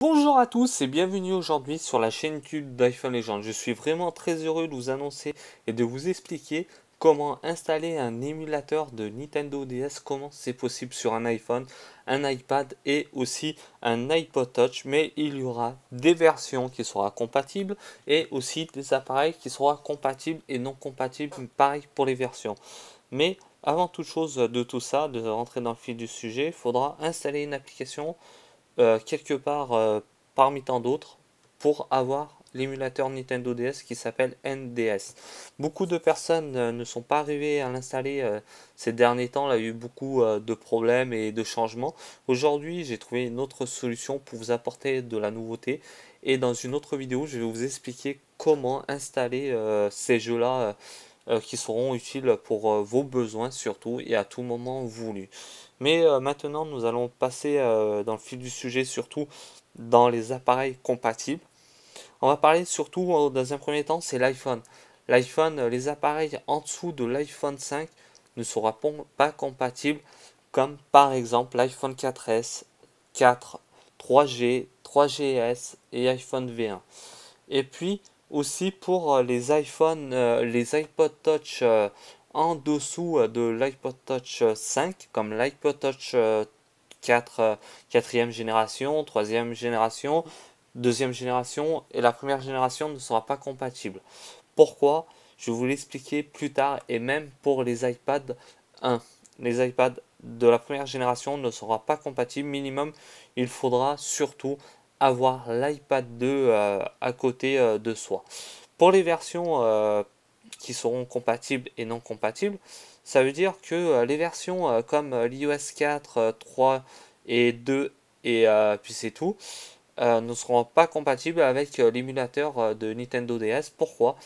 Bonjour à tous et bienvenue aujourd'hui sur la chaîne YouTube d'iPhone Legend. Je suis vraiment très heureux de vous annoncer et de vous expliquer comment installer un émulateur de Nintendo DS, comment c'est possible sur un iPhone, un iPad et aussi un iPod Touch. Mais il y aura des versions qui seront compatibles et aussi des appareils qui seront compatibles et non compatibles, pareil pour les versions. Mais avant toute chose de tout ça, de rentrer dans le fil du sujet, il faudra installer une application quelque part parmi tant d'autres pour avoir l'émulateur Nintendo DS qui s'appelle NDS. Beaucoup de personnes ne sont pas arrivées à l'installer ces derniers temps. Il y a eu beaucoup de problèmes et de changements. Aujourd'hui, j'ai trouvé une autre solution pour vous apporter de la nouveauté. Et dans une autre vidéo, je vais vous expliquer comment installer ces jeux-là qui seront utiles pour vos besoins surtout et à tout moment voulu. Mais maintenant, nous allons passer dans le fil du sujet, surtout dans les appareils compatibles. On va parler surtout, dans un premier temps, c'est l'iPhone. L'iPhone, les appareils en dessous de l'iPhone 5 ne seront pas compatibles, comme par exemple l'iPhone 4S, 4, 3G, 3GS et iPhone V1. Et puis aussi pour les iPhone, les iPod Touch en dessous de l'iPod Touch 5, comme l'iPod Touch 4, quatrième génération, troisième génération, deuxième génération et la première génération ne sera pas compatible. Pourquoi? Je vais vous l'expliquer plus tard et même pour les iPad 1. Les iPads de la première génération ne sera pas compatible. Minimum, il faudra surtout avoir l'iPad 2 à côté de soi. Pour les versions qui seront compatibles et non compatibles, ça veut dire que les versions comme l'iOS 4, 3 et 2 et puis c'est tout, ne seront pas compatibles avec l'émulateur de Nintendo DS. Pourquoi?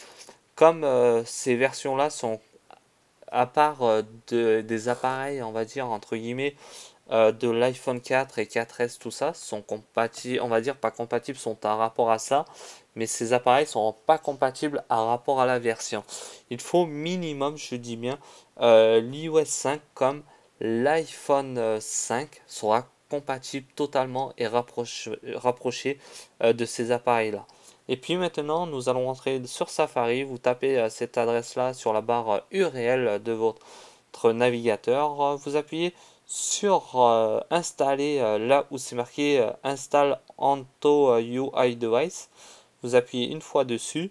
Comme ces versions-là sont à part des appareils, on va dire, entre guillemets, de l'iPhone 4 et 4S, tout ça, sont compatibles, on va dire pas compatibles, sont à rapport à ça, mais ces appareils sont pas compatibles à rapport à la version. Il faut minimum, je dis bien, l'iOS 5 comme l'iPhone 5 sera compatible totalement et rapproché de ces appareils-là. Et puis maintenant, nous allons entrer sur Safari. Vous tapez cette adresse-là sur la barre URL de votre navigateur. Vous appuyez sur installer là où c'est marqué install onto UI device. Vous appuyez une fois dessus.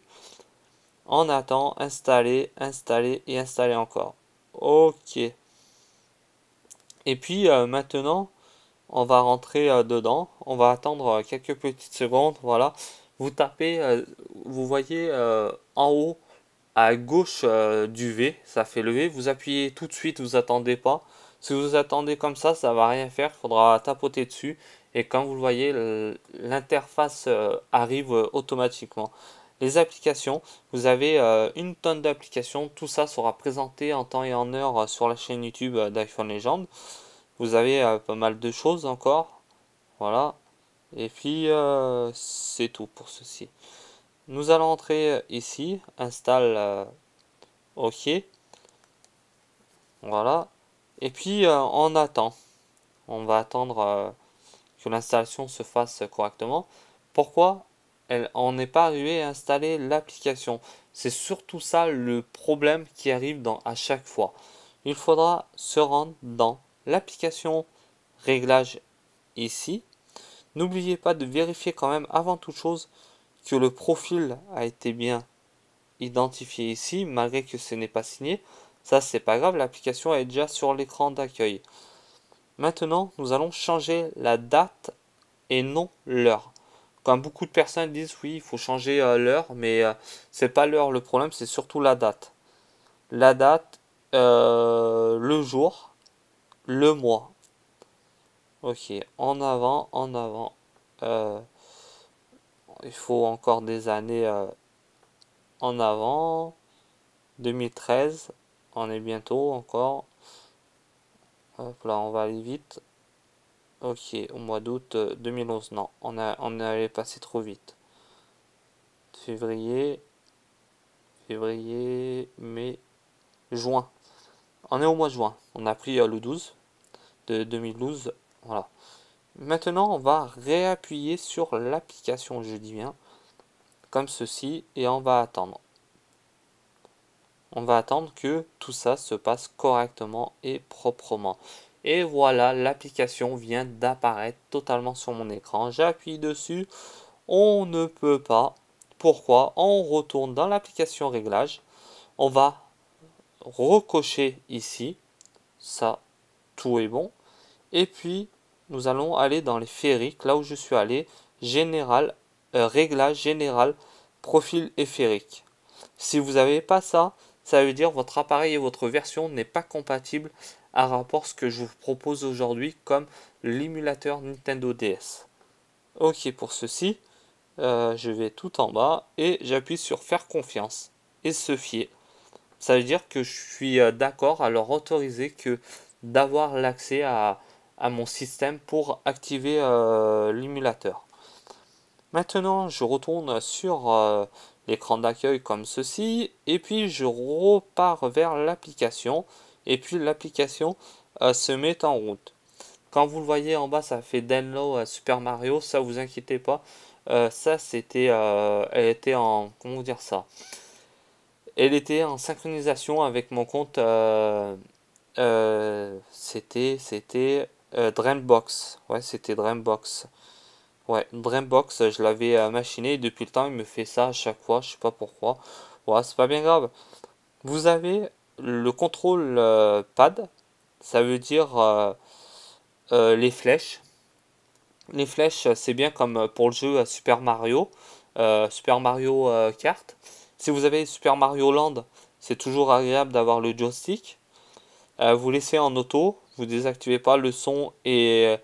On attend, installer, installer et installer encore. Ok. Et puis maintenant, on va rentrer dedans. On va attendre quelques petites secondes. Voilà. Vous tapez, vous voyez en haut à gauche du V, ça fait le V. Vous appuyez tout de suite, vous attendez pas. Si vous attendez comme ça va rien faire. Il faudra tapoter dessus. Et comme vous le voyez, l'interface arrive automatiquement. Les applications, vous avez une tonne d'applications. Tout ça sera présenté en temps et en heure sur la chaîne YouTube d'iPhone Legend. Vous avez pas mal de choses encore. Voilà. Et puis, c'est tout pour ceci. Nous allons entrer ici. Installe. OK. Voilà. Et puis, on attend. On va attendre que l'installation se fasse correctement. Pourquoi on n'est pas arrivé à installer l'application? C'est surtout ça le problème qui arrive à chaque fois. Il faudra se rendre dans l'application réglage ici. N'oubliez pas de vérifier quand même avant toute chose que le profil a été bien identifié ici, malgré que ce n'est pas signé. Ça, c'est pas grave, l'application est déjà sur l'écran d'accueil. Maintenant, nous allons changer la date et non l'heure. Comme beaucoup de personnes disent, oui, il faut changer l'heure, mais c'est pas l'heure le problème, c'est surtout la date. La date, le jour, le mois. Ok, en avant, en avant. Euh, il faut encore des années en avant. 2013, on est bientôt encore. Hop là, on va aller vite. Ok, au mois d'août 2011, non, on est allé passer trop vite. Février, février, mai, juin. On est au mois de juin. On a pris le 12 de 2012. Voilà. Maintenant, on va réappuyer sur l'application, je dis bien, comme ceci, et on va attendre. On va attendre que tout ça se passe correctement et proprement. Et voilà, l'application vient d'apparaître totalement sur mon écran. J'appuie dessus, on ne peut pas. Pourquoi? On retourne dans l'application réglage. On va recocher ici. Ça, tout est bon. Et puis, nous allons aller dans les féeriques, là où je suis allé, général, réglage général, profil et féerique. Si vous n'avez pas ça, ça veut dire votre appareil et votre version n'est pas compatible à rapport à ce que je vous propose aujourd'hui comme l'émulateur Nintendo DS. Ok, pour ceci, je vais tout en bas et j'appuie sur faire confiance et se fier. Ça veut dire que je suis d'accord à leur autoriser que d'avoir l'accès à mon système pour activer l'émulateur. Maintenant, je retourne sur l'écran d'accueil comme ceci, et puis je repars vers l'application, et puis l'application se met en route. Quand vous le voyez en bas, ça fait download Super Mario, ça vous inquiétez pas. Ça c'était, elle était en, comment dire ça? Elle était en synchronisation avec mon compte. C'était Dreambox. Ouais, c'était Dreambox. Ouais, Dreambox, je l'avais machiné depuis le temps, il me fait ça à chaque fois, je sais pas pourquoi. Ouais, c'est pas bien grave. Vous avez le contrôle pad, ça veut dire les flèches. Les flèches, c'est bien comme pour le jeu Super Mario, Super Mario Kart. Si vous avez Super Mario Land, c'est toujours agréable d'avoir le joystick. Vous laissez en auto, vous désactivez pas le son et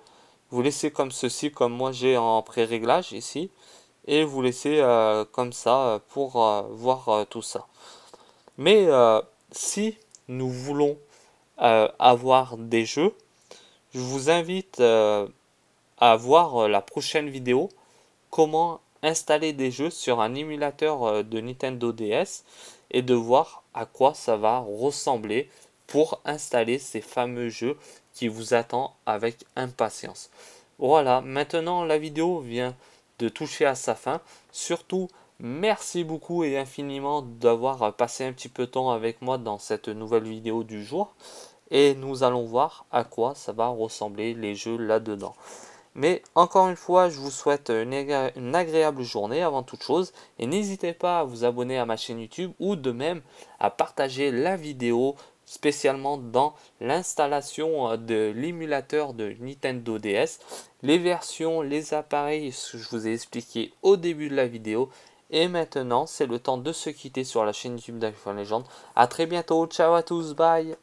vous laissez comme ceci, comme moi j'ai en pré-réglage ici. Et vous laissez comme ça pour voir tout ça. Mais si nous voulons avoir des jeux, je vous invite à voir la prochaine vidéo, comment installer des jeux sur un émulateur de Nintendo DS et de voir à quoi ça va ressembler pour installer ces fameux jeux qui vous attendent avec impatience. Voilà, maintenant la vidéo vient de toucher à sa fin. Surtout, merci beaucoup et infiniment d'avoir passé un petit peu de temps avec moi dans cette nouvelle vidéo du jour. Et nous allons voir à quoi ça va ressembler les jeux là-dedans. Mais encore une fois, je vous souhaite une agréable journée avant toute chose. Et n'hésitez pas à vous abonner à ma chaîne YouTube ou de même à partager la vidéo spécialement dans l'installation de l'émulateur de Nintendo DS. Les versions, les appareils, ce que je vous ai expliqué au début de la vidéo. Et maintenant, c'est le temps de se quitter sur la chaîne YouTube d'iPhone Legend. A très bientôt, ciao à tous, bye!